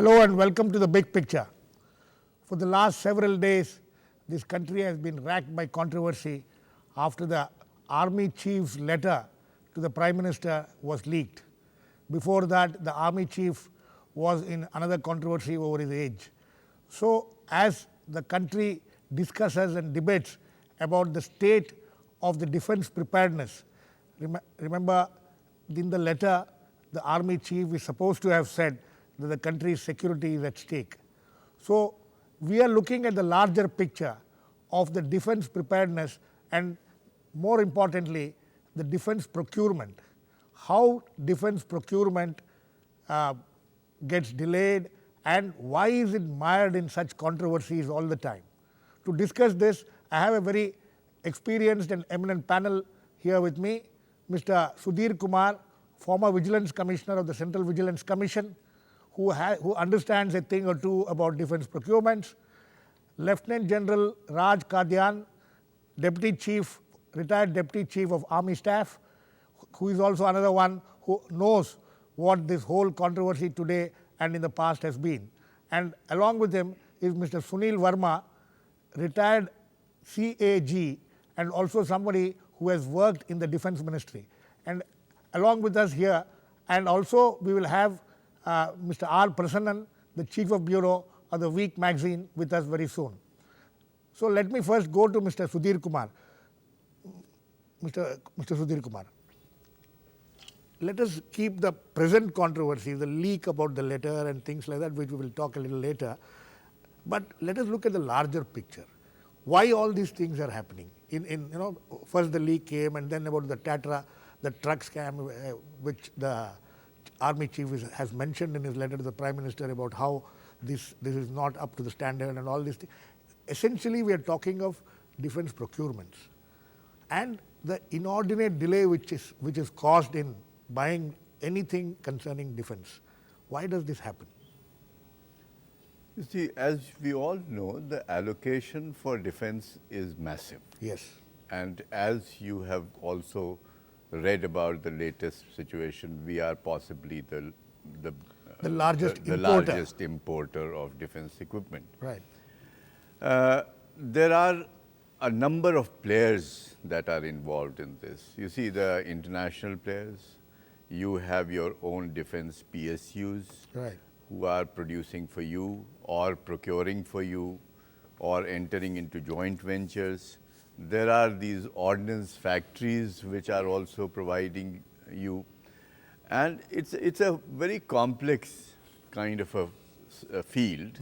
Hello and welcome to the big picture. For the last several days, this country has been racked by controversy after the army chief's letter to the Prime Minister was leaked. Before that, the army chief was in another controversy over his age. So, as the country discusses and debates about the state of the defense preparedness, remember in the letter, the army chief is supposed to have said that the country's security is at stake. So, we are looking at the larger picture of the defense preparedness and more importantly, the defense procurement. How defense procurement gets delayed and why is it mired in such controversies all the time. To discuss this, I have a very experienced and eminent panel here with me. Mr. Sudhir Kumar, former Vigilance Commissioner of the Central Vigilance Commission, who understands a thing or two about defense procurements. Lt.Gen.Raj Kadyan, Deputy Chief, retired Deputy Chief of Army Staff, who is also another one who knows what this whole controversy today and in the past has been. And along with him is Mr. Sunil Verma, retired CAG, and also somebody who has worked in the Defense Ministry. And along with us here, and also we will have Mr. R.Prasannan, the Chief of Bureau of the Week magazine, with us very soon. So let me first go to Mr. Sudhir Kumar. Mr. Sudhir Kumar, let us keep the present controversy, the leak about the letter and things like that, which we will talk a little later. But let us look at the larger picture. Why all these things are happening? First the leak came, and then about the Tatra, the truck scam, which the Army Chief has mentioned in his letter to the Prime Minister about how this is not up to the standard and all these things. Essentially, we are talking of defense procurements and the inordinate delay which is caused in buying anything concerning defense. Why does this happen? You see, as we all know, the allocation for defense is massive. Yes. And as you have also read about the latest situation, we are possibly the largest importer of defense equipment. Right. There are a number of players that are involved in this. You see the international players, you have your own defense PSUs, right, who are producing for you or procuring for you or entering into joint ventures. There are these ordnance factories which are also providing you, and it's a very complex kind of a field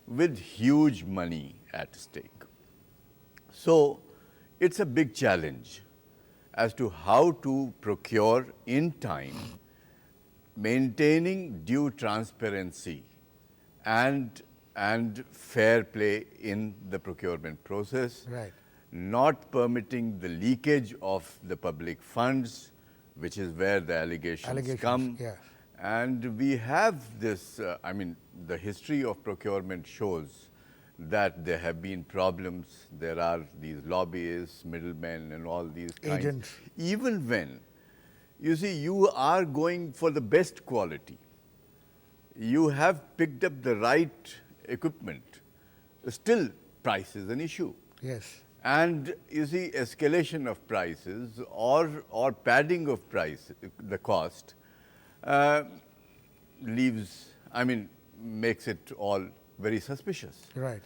with huge money at stake. So it's a big challenge as to how to procure in time, maintaining due transparency and fair play in the procurement process. right, Not permitting the leakage of the public funds, which is where the allegations come. Yeah. And we have this, the history of procurement shows that there have been problems. There are these lobbyists, middlemen, and all these kinds. Agents. Even when, you see, you are going for the best quality, you have picked up the right equipment, still price is an issue. Yes. And you see, escalation of prices or padding of price, the cost, makes it all very suspicious. Right.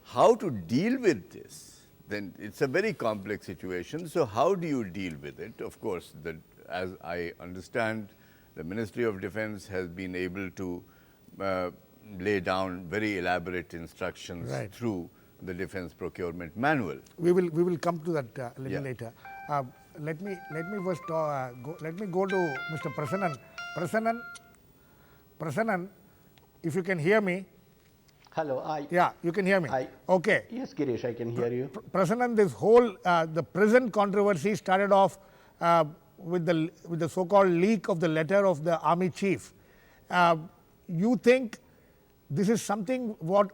How to deal with this? Then it's a very complex situation. So how do you deal with it? Of course, as I understand, the Ministry of Defense has been able to lay down very elaborate instructions right, through the Defense Procurement Manual. We will come to that a little Yeah. later. Let me first go to Mr. Prasannan. Prasannan, if you can hear me. Hello. Yeah, you can hear me. Okay. Yes, Girish, I can hear you. Prasannan, this whole the present controversy started off with the so-called leak of the letter of the army chief. You think this is something what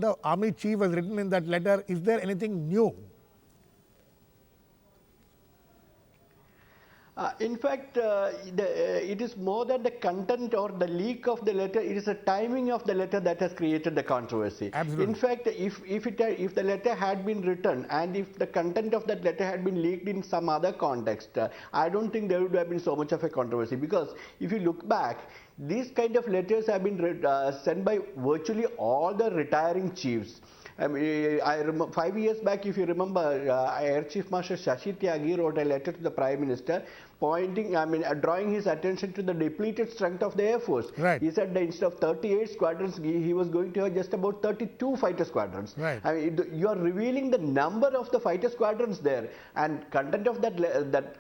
the army chief has written in that letter? Is there anything new? In fact, it is more than the content or the leak of the letter. It is the timing of the letter that has created the controversy. Absolutely. In fact, if the letter had been written and if the content of that letter had been leaked in some other context, I don't think there would have been so much of a controversy. Because if you look back, these kind of letters have been sent by virtually all the retiring chiefs. I mean, 5 years back, if you remember, Air Chief Marshal Shashi Tyagi wrote a letter to the Prime Minister drawing his attention to the depleted strength of the Air Force. Right. He said that instead of 38 squadrons, he was going to have just about 32 fighter squadrons. Right. I mean, you are revealing the number of the fighter squadrons there, and content of that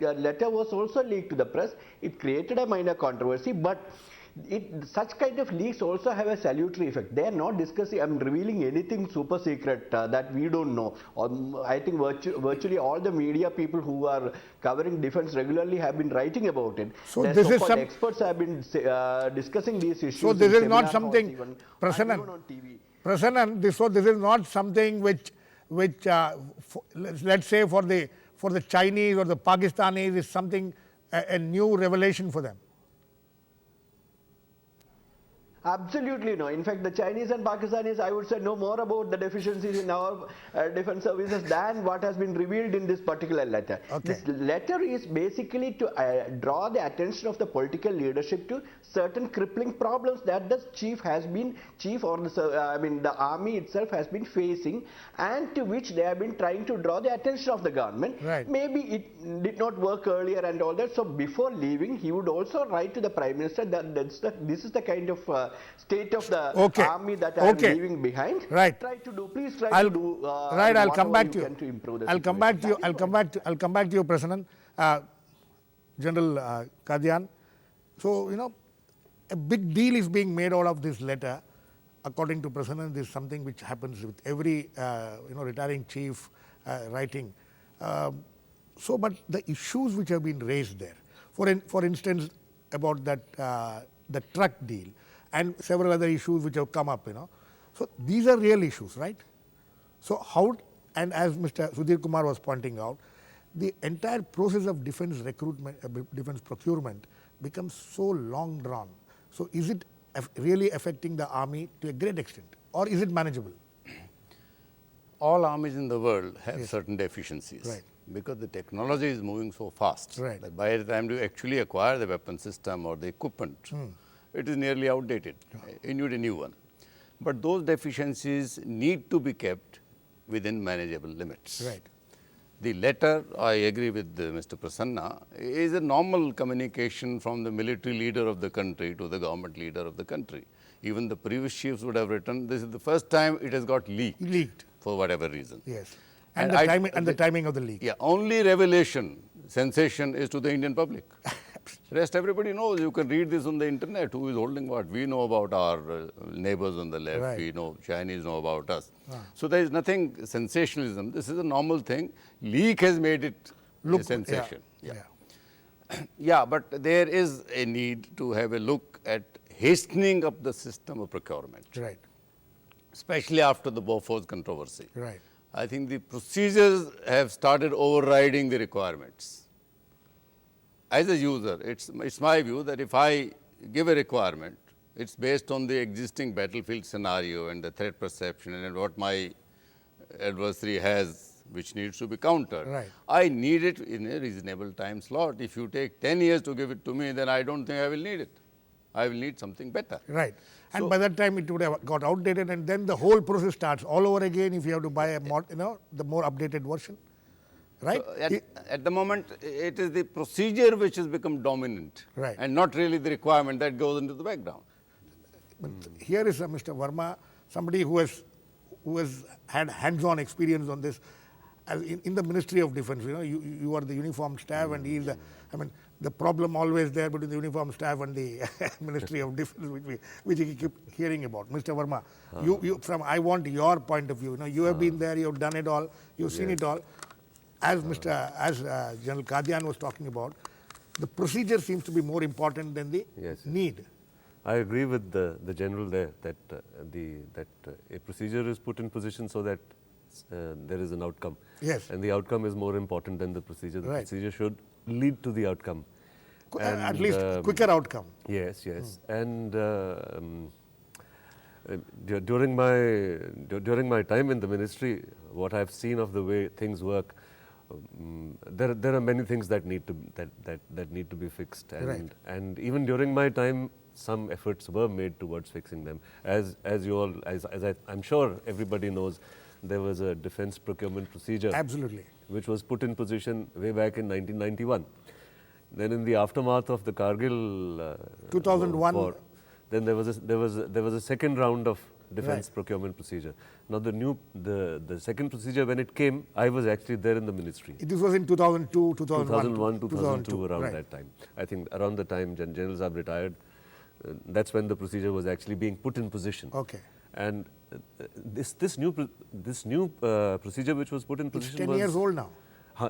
letter was also leaked to the press. It created a minor controversy, but such kind of leaks also have a salutary effect. They are not discussing, revealing anything super secret that we don't know. I think virtually all the media people who are covering defense regularly have been writing about it. So the this is so-called experts have been discussing these issues. So this is not seminar halls something, even, Prasannan, and even on TV. Prasannan, this is not something which let's say for the Chinese or the Pakistanis is something a new revelation for them. Absolutely no. In fact, the Chinese and Pakistanis, I would say, know more about the deficiencies in our defense services than what has been revealed in this particular letter. Okay. This letter is basically to draw the attention of the political leadership to certain crippling problems that the chief or the army itself has been facing, and to which they have been trying to draw the attention of the government. Right. Maybe it did not work earlier and all that. So before leaving, he would also write to the Prime Minister that this is the kind of state of the army that I am leaving behind. Right. Please try to do. Right. I'll come back to you. To improve the I'll come back to you. I'll come back to you, Prasannan. General Kadyan. So a big deal is being made out of this letter. According to Prasannan, this is something which happens with every retiring chief writing. But the issues which have been raised there, for instance, about that the truck deal and several other issues which have come up, So these are real issues, right? So how, and as Mr. Sudhir Kumar was pointing out, the entire process of defense recruitment, defense procurement becomes so long drawn. So is it really affecting the army to a great extent, or is it manageable? All armies in the world have certain deficiencies. Right. Because the technology is moving so fast Right. that by the time you actually acquire the weapon system or the equipment, it is nearly outdated. You need a new one. But those deficiencies need to be kept within manageable limits. Right. The letter, I agree with Mr. Prasanna, is a normal communication from the military leader of the country to the government leader of the country. Even the previous chiefs would have written, this is the first time it has got leaked. For whatever reason. Yes. And the timing of the leak. Yeah, only revelation, sensation is to the Indian public. Rest everybody knows. You can read this on the internet. Who is holding what? We know about our neighbors on the left. Right. We know Chinese know about us. So there is nothing sensationalism. This is a normal thing. Leak has made it a sensation. Yeah, but there is a need to have a look at hastening up the system of procurement. Right. Especially after the Bofors controversy. Right. I think the procedures have started overriding the requirements. As a user, it's my view that if I give a requirement, it's based on the existing battlefield scenario and the threat perception and what my adversary has, which needs to be countered. Right. I need it in a reasonable time slot. If you take 10 years to give it to me, then I don't think I will need it. I will need something better. Right. And by that time, it would have got outdated, and then the whole process starts all over again if you have to buy the more updated version. Right? So at the moment, it is the procedure which has become dominant. Right. And not really the requirement that goes into the background. But here is Mr. Verma, somebody who has had hands-on experience on this. As in the Ministry of Defense, you are the uniformed staff, and he is the problem always there between the uniformed staff and the Ministry of Defense, which we keep hearing about. Mr. Verma, I want your point of view. You have been there, you have done it all, you've seen it all. As General Kadyan was talking about, the procedure seems to be more important than the need. I agree with the general there that a procedure is put in position so that there is an outcome. Yes. And the outcome is more important than the procedure. The Right. procedure should lead to the outcome. At least quicker outcome. Yes, yes. And during my time in the ministry, what I've seen of the way things work, there are many things that need to be fixed, and Right. and even during my time, some efforts were made towards fixing them. As I'm sure everybody knows, there was a defense procurement procedure, Absolutely. which was put in position way back in 1991. Then, in the aftermath of the Kargil 2001. war, then there was a second round of defense Right. procurement procedure. Now, the second procedure, when it came, I was actually there in the ministry. This was in 2002, 2001. 2002, around right. that time. I think around the time Gen.Raj retired, that's when the procedure was actually being put in position. Okay. And this new procedure which was put in It's position 10 was, years old now.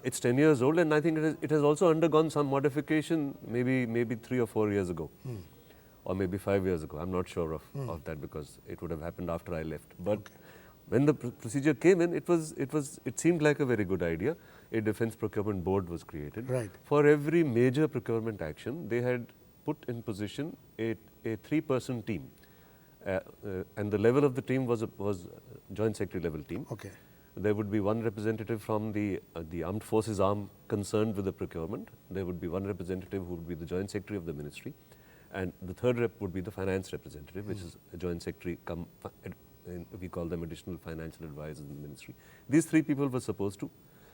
It's 10 years old, and I think it has also undergone some modification maybe 3 or 4 years ago, or maybe 5 years ago. I'm not sure of that, because it would have happened after I left. But when the procedure came in, it seemed like a very good idea. A defense procurement board was created. Right. For every major procurement action, they had put in position a 3-person team. And the level of the team was a joint secretary level team. Okay. There would be one representative from the armed forces arm concerned with the procurement. There would be one representative who would be the joint secretary of the ministry, and the third rep would be the finance representative, which is a joint secretary. We call them additional financial advisors in the ministry. These 3 people were supposed to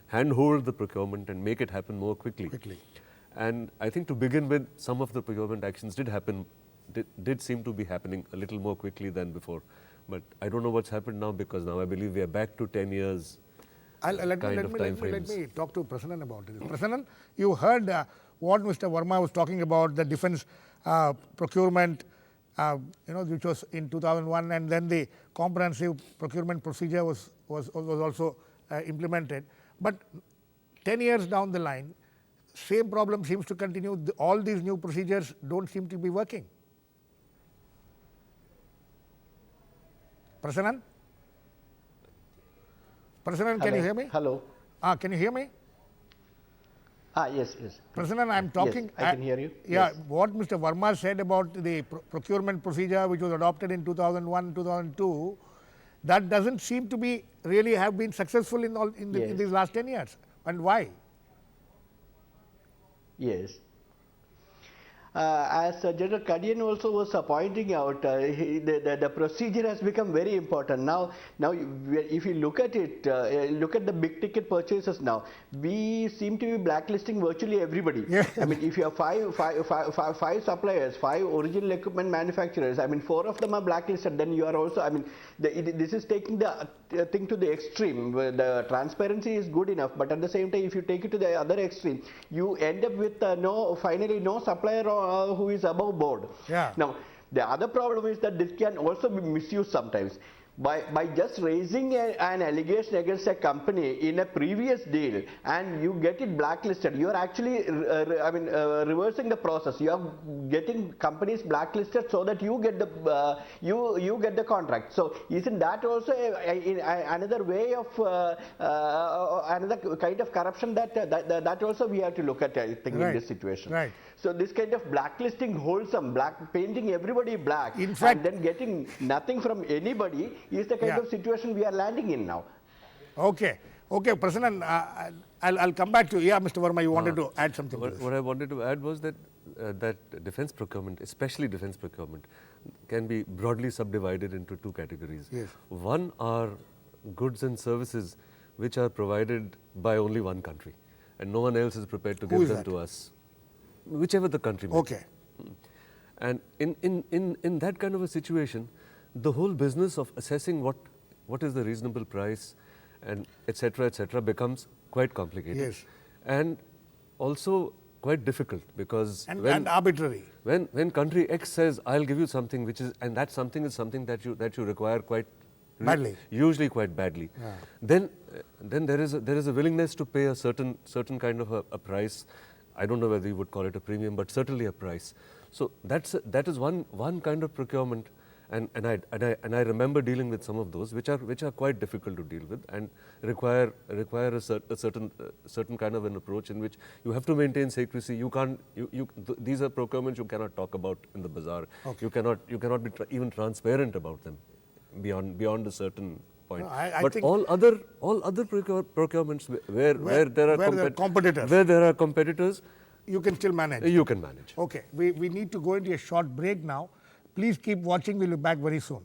handhold the procurement and make it happen more quickly. And I think, to begin with, some of the procurement actions did seem to be happening a little more quickly than before. But I don't know what's happened now, because now I believe we are back to 10 years Let time frames. me talk to Prasannan about this. Prasannan, you heard what Mr. Verma was talking about, the defense procurement, which was in 2001, and then the comprehensive procurement procedure was also implemented. But 10 years down the line, same problem seems to continue. All these new procedures don't seem to be working. Prasannan? Prasannan, can you hear me? Hello. Can you hear me? Yes, yes. Prasannan, I'm talking. Yes, I can hear you. Yeah, Yes. what Mr. Verma said about the procurement procedure, which was adopted in 2001, 2002, that doesn't seem to be really have been successful in Yes. these last 10 years. And why? Yes. As General Kadyan also was pointing out, the procedure has become very important. Now, if you look at it, look at the big ticket purchases now, we seem to be blacklisting virtually everybody. Yeah. I mean, if you have five suppliers, 5 original equipment manufacturers, I mean, 4 of them are blacklisted, then you are also, I mean, this is taking the thing to the extreme. Where the transparency is good enough, but at the same time, if you take it to the other extreme, you end up with finally no supplier who is above board. Yeah. Now, the other problem is that this can also be misused sometimes. By just raising an allegation against a company in a previous deal and you get it blacklisted, you are actually reversing the process. You are getting companies blacklisted so that you get the you get the contract. So isn't that also another way of another kind of corruption that also we have to look at, I think, Right. in this situation. Right. So this kind of blacklisting, wholesome, painting everybody black, In fact, and then getting nothing from anybody is the kind Yeah. of situation we are landing in now. Okay. Prasannan, I'll come back to you. Yeah, Mr. Verma, you wanted to add something to this. What I wanted to add was that defense procurement, especially defense procurement, can be broadly subdivided into 2 categories. Yes. One are goods and services which are provided by only one country, and no one else is prepared to Who give is them that? to us, whichever the country may be. Okay. And in that kind of a situation, the whole business of assessing what is the reasonable price and etc. becomes quite complicated. Yes. And also quite difficult, because And arbitrary. when country X says, I'll give you something and that something is something that you require quite Badly. usually quite badly, then there is a willingness to pay a certain kind of a price. I don't know whether you would call it a premium, but certainly a price. So that is one kind of procurement, And I remember dealing with some of those, which are quite difficult to deal with and require a certain kind of an approach in which you have to maintain secrecy. You can't these are procurements you cannot talk about in the bazaar. Okay. You cannot be even transparent about them beyond a certain point. No, I but think all other procurements where there are competitors, you can still manage. you can manage. Okay, we need to go into a short break now. Please keep watching. We'll be back very soon.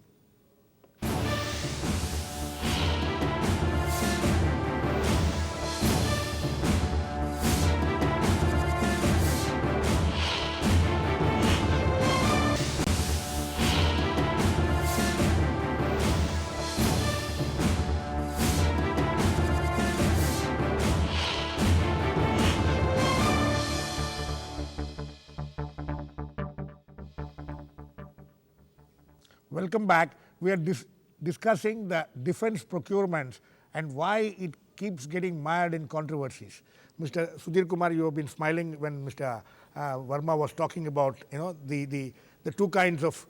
Welcome back. We are discussing the defense procurements and why it keeps getting mired in controversies. Mr. Sudhir Kumar, you have been smiling when Mr. Verma was talking about the two kinds of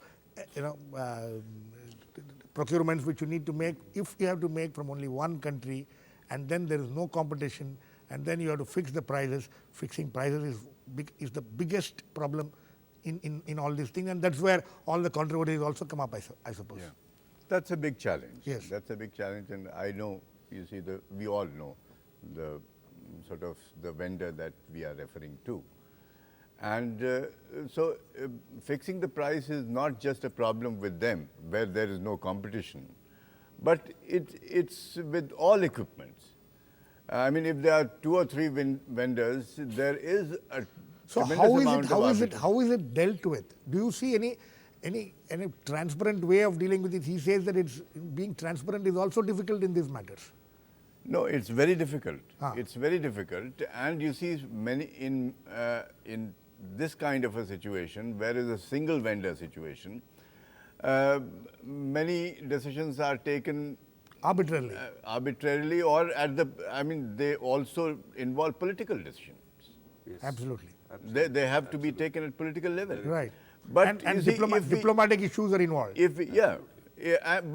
procurements which you need to make. If you have to make from only one country and then there is no competition and then you have to fix the prices, fixing prices is the biggest problem in all these things, and that's where all the controversies also come up, I suppose. Yeah. That's a big challenge. Yes. That's a big challenge, and I know, you see, we all know the sort of the vendor that we are referring to. And so fixing the price is not just a problem with them, where there is no competition, but it's with all equipments. I mean, if there are 2 or 3 vendors, there is a So how is it dealt with? Do you see any transparent way of dealing with it? He says that being transparent is also difficult in these matters. No, it's very difficult. Ah. It's very difficult, and you see many in this kind of a situation, where is a single vendor situation, many decisions are taken Arbitrarily. or they also involve political decisions. Yes. Absolutely. They have to be taken at political level. Right. But and you see, diplomatic issues are involved.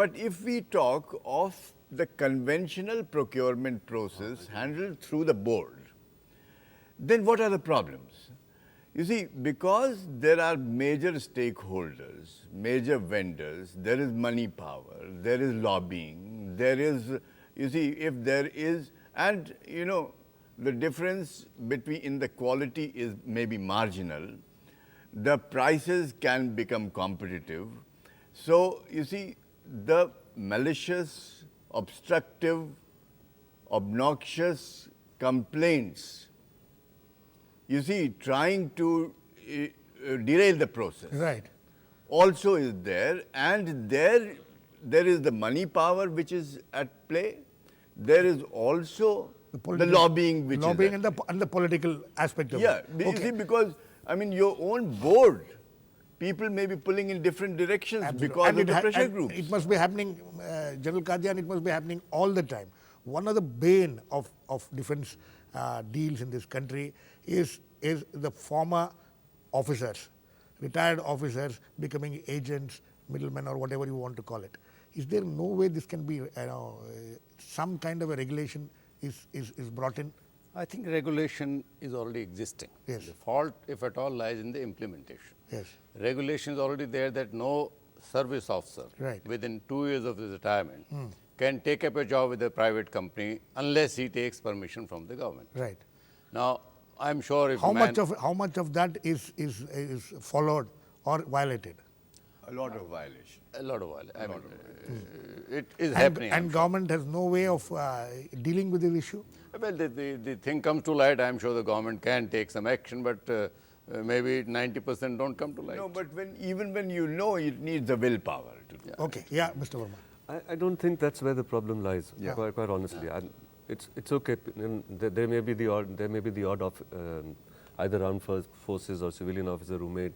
But if we talk of the conventional procurement process handled through the board, then what are the problems? You see, because there are major stakeholders, major vendors, there is money power, there is lobbying, there is, you see, if there is, and the difference in the quality is maybe marginal, the prices can become competitive. So, you see, the malicious, obstructive, obnoxious complaints, you see, trying to derail the process. Right. Also is there, and there is the money power which is at play. There is also the lobbying which is and the political aspect of it. Yeah, you see, because your own board, people may be pulling in different directions. Absolutely. Because and of the pressure groups. It must be happening, General Kadyan, it must be happening all the time. One of the bane of defense deals in this country is the former officers, retired officers becoming agents, middlemen, or whatever you want to call it. Is there no way this can be, some kind of a regulation is brought in? I think regulation is already existing. Yes. The fault, if at all, lies in the implementation. Yes. Regulation is already there that no service officer within 2 years of his retirement can take up a job with a private company unless he takes permission from the government. Right. Now, I'm sure if how much of that is followed or violated? A lot of violation. A lot of violation. It is happening. And government has no way of dealing with this issue? Well, the thing comes to light. I'm sure the government can take some action, but maybe 90% don't come to light. No, but even when you know, it needs the willpower to do. Okay, yeah, Mr. Verma. I don't think that's where the problem lies. Yeah. Quite honestly, it's okay. There may be the odd of either armed forces or civilian officer who may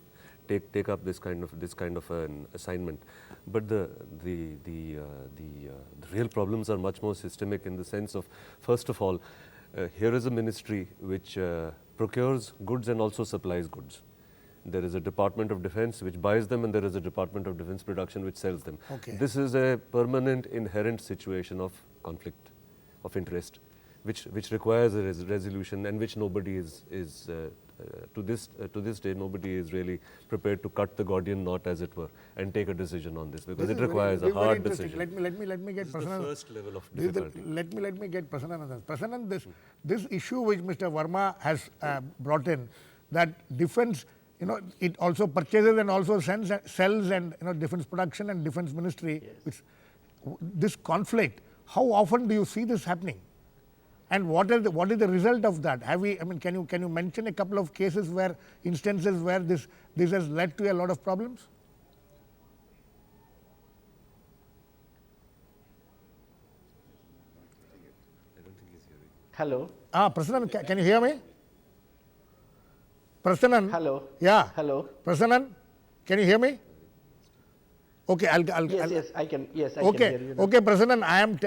take up this kind of an assignment, but the real problems are much more systemic in the sense of, first of all, here is a ministry which procures goods and also supplies goods. There is a Department of Defense which buys them, and there is a Department of Defense Production which sells them. Okay. This is a permanent inherent situation of conflict of interest, which requires a resolution, and which nobody is to this day, nobody is really prepared to cut the Gordian knot, as it were, and take a decision on this, because This it is requires very a hard interesting. decision. Let me get This is the Prasannan. first level of This is the- difficulty. let me get Prasannan on this. Prasannan, this issue which Mr. Verma has brought in, that defense, it also purchases and also sells and defense production and defense ministry. Which, this conflict, how often do you see this happening? And what is the result of that? Can you mention a couple of cases where instances where this has led to a lot of problems? Hello. Prasannan, can you hear me? Prasannan. Hello. Yeah. Hello. Prasannan, can you hear me? Okay, Yes, I can. Yes, I okay, can hear you now. okay, Prasannan,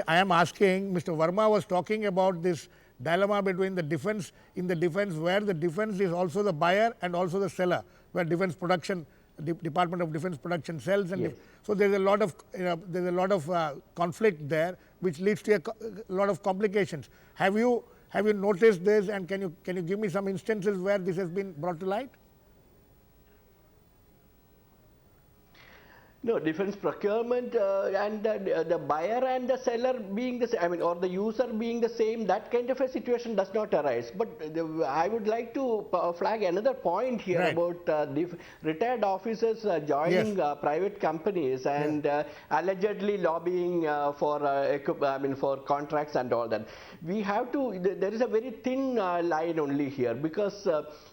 I am asking. Mr. Verma was talking about this dilemma between the defense where the defense is also the buyer and also the seller, where defense production, Department of Defense Production sells, and Yes. so there's a lot of conflict there, which leads to a lot of complications. Have you noticed this, and can you give me some instances where this has been brought to light? No, defense procurement and the buyer and the seller being the same, or the user being the same, that kind of a situation does not arise. But I would like to flag another point here Right. about retired officers joining private companies and allegedly lobbying for contracts and all that. We have to, there is a very thin line only here, because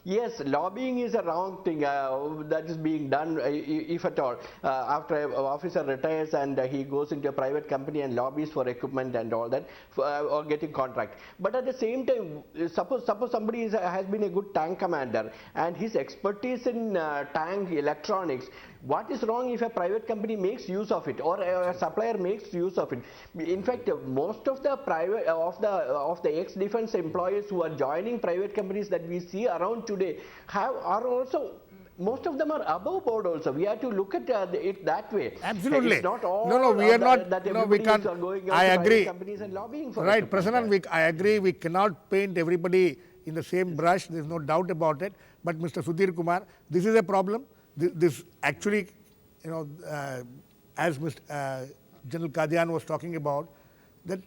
yes, lobbying is a wrong thing that is being done, if at all. After an officer retires and he goes into a private company and lobbies for equipment and all that, or getting contract. But at the same time, suppose somebody has been a good tank commander and his expertise in tank electronics, what is wrong if a private company makes use of it, or a supplier makes use of it? In fact, most of the private of the ex-defense employees who are joining private companies that we see around today are also, most of them are above board also. We have to look at it that way. Absolutely. It's not all No, we are not. that No, we everybody can't. is going out I to agree. private companies and lobbying for Right, equipment. Prasannan, I agree. We cannot paint everybody in the same brush. There is no doubt about it. But Mr. Sudhir Kumar, this is a problem. This actually, as Mr. General Kadyan was talking about, that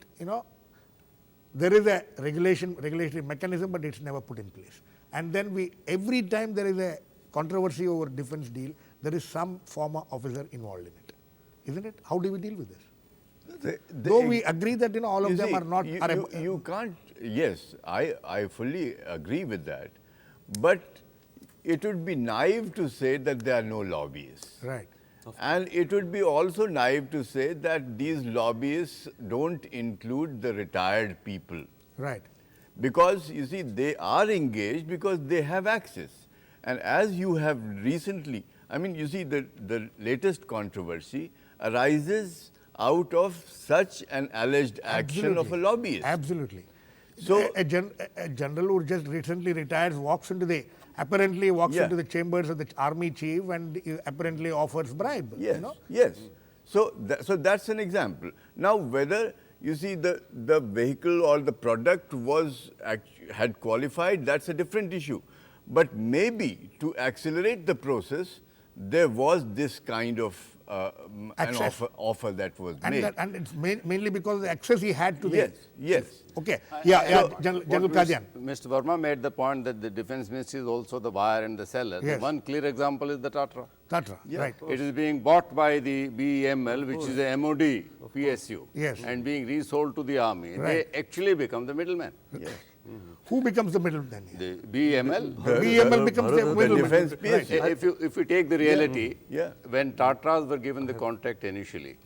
there is a regulatory mechanism, but it's never put in place. And then every time there is a controversy over defense deal, there is some former officer involved in it, isn't it? How do we deal with this? Though we agree that all of You them see, are not. You can't. Yes, I fully agree with that, but it would be naive to say that there are no lobbyists. Right. And it would be also naive to say that these lobbyists don't include the retired people. Right. Because, you see, they are engaged because they have access. And as you have recently, you see, the latest controversy arises out of such an alleged action of a lobbyist. Absolutely. So, a general who just recently retires apparently walks into the chambers of the army chief and apparently offers bribe. yes, yes. So that's an example. Now, whether you see the vehicle or the product had qualified, that's a different issue. But maybe to accelerate the process, there was this kind of an offer that was made. And it's mainly because of the access he had to Yes, yes. Okay. General What Kadyan. Mr. Verma made the point that the defense ministry is also the buyer and the seller. Yes. One clear example is the Tatra. Tatra, right. It is being bought by the BEML, which is a MOD PSU, Yes. and being resold to the army. Right. They actually become the middleman. Yes. Who becomes the middleman here? The BEML. BEML becomes the The middleman. defense Right. PSU. If you take the reality, Yeah. when Tatras were given the contract initially,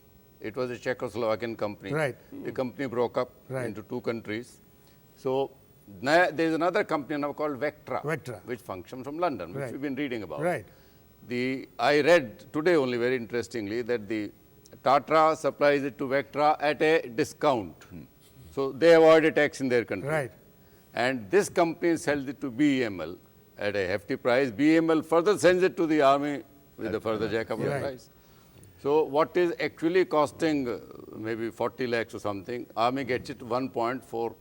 it was a Czechoslovakian company. Right. The company broke up Right. into two countries. So there is another company now called Vectra, which functions from London, which Right. we've been reading about. Right. I read today only very interestingly that the Tatra supplies it to Vectra at a discount. So they avoid a tax in their country. Right. And this company sells it to BEML at a hefty price. BML further sends it to the army with a further jack-up of Right. price. So what is actually costing maybe 40 lakhs or something, army gets it 1.4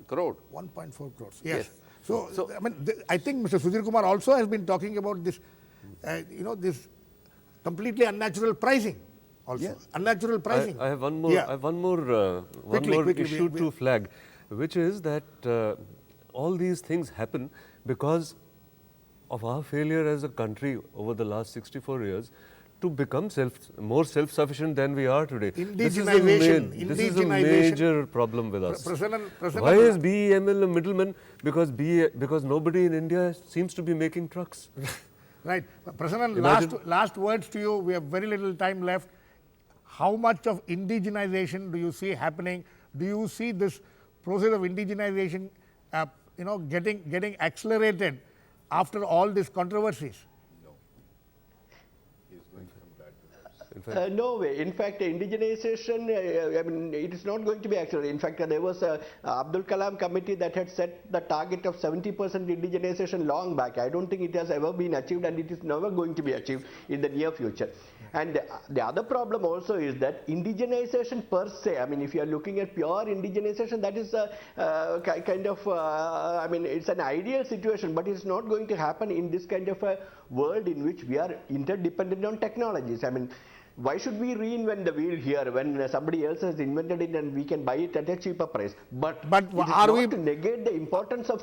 crore. 1.4 crores. Yes. Yes. So, I mean, I think Mr. Sudhir Kumar also has been talking about this, this completely unnatural pricing. Also, Yes. unnatural pricing. I have one more. Yeah. I have one more. Quickly, issue we- to flag, which is that all these things happen because of our failure as a country over the last 64 years to become more self-sufficient than we are today. This is a Indigenization. major problem with us. Prasannan, Why is BEML a middleman? Because nobody in India seems to be making trucks. Right. Prasannan, Imagine- last words to you. We have very little time left. How much of indigenization do you see happening? Do you see this process of indigenization, getting accelerated after all these controversies? No way. In fact, indigenization, I mean, it is not going to be accelerated. In fact, there was a Abdul Kalam committee that had set the target of 70% indigenization long back. I don't think it has ever been achieved, and it is never going to be achieved in the near future. And the other problem also is that indigenization per se, I mean, if you are looking at pure indigenization, that is kind of, I mean, it's an ideal situation, but it's not going to happen in this kind of a world in which we are interdependent on technologies. I mean, why should we reinvent the wheel here when somebody else has invented it and we can buy it at a cheaper price? But it is are not we to negate the importance of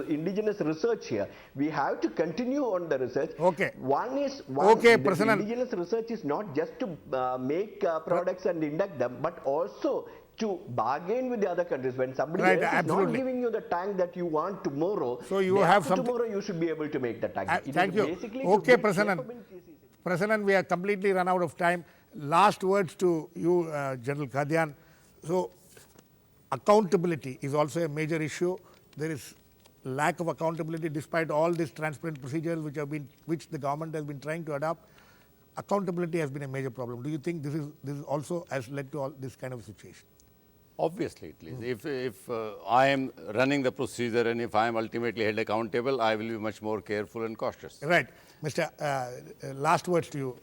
indigenous research here. We have to continue on the research. Okay. The Prasannan. indigenous research is not just to make products and induct them, but also to bargain with the other countries. When somebody Right, else is absolutely. not giving you the tank that you want tomorrow, So you day have after something- tomorrow you should be able to make the tank. It is Thank you. basically to Okay, build Prasannan. capabilities. Prasannan, we have completely run out of time. Last words to you, General Kadyan. So, accountability is also a major issue. There is lack of accountability despite all these transparent procedures which the government has been trying to adopt. Accountability has been a major problem. Do you think this is also has led to all this kind of situation? Obviously, it is. If I am running the procedure and if I am ultimately held accountable, I will be much more careful and cautious. Right. Mr. Last words to you,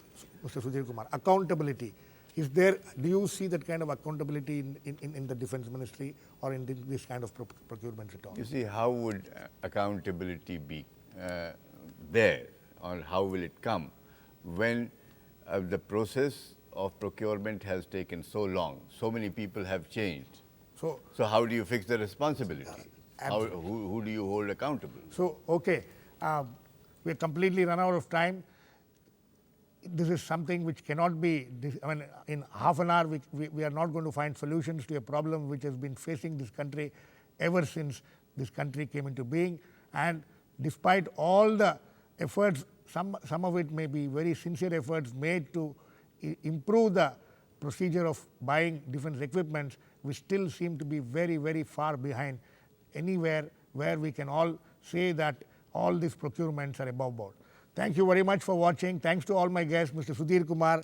Mr. Sudhir Kumar. Accountability. Is there, do you see that kind of accountability in the defense ministry or in this kind of procurement at all? You see, how would accountability be there, or how will it come when the process of procurement has taken so long? So many people have changed. So how do you fix the responsibility? absolutely. Who do you hold accountable? So, okay, we have completely run out of time. This is something which cannot be, I mean, in half an hour, we are not going to find solutions to a problem which has been facing this country ever since this country came into being. And despite all the efforts, some of it may be very sincere efforts made to improve the procedure of buying defense equipments, we still seem to be very, very far behind anywhere where we can all say that all these procurements are above board. Thank you very much for watching. Thanks to all my guests, Mr. Sudhir Kumar,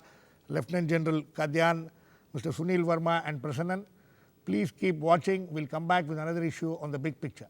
Lt.Gen.Raj Kadyan, Mr. Sunil Verma and Prasannan. Please keep watching. We'll come back with another issue on the big picture.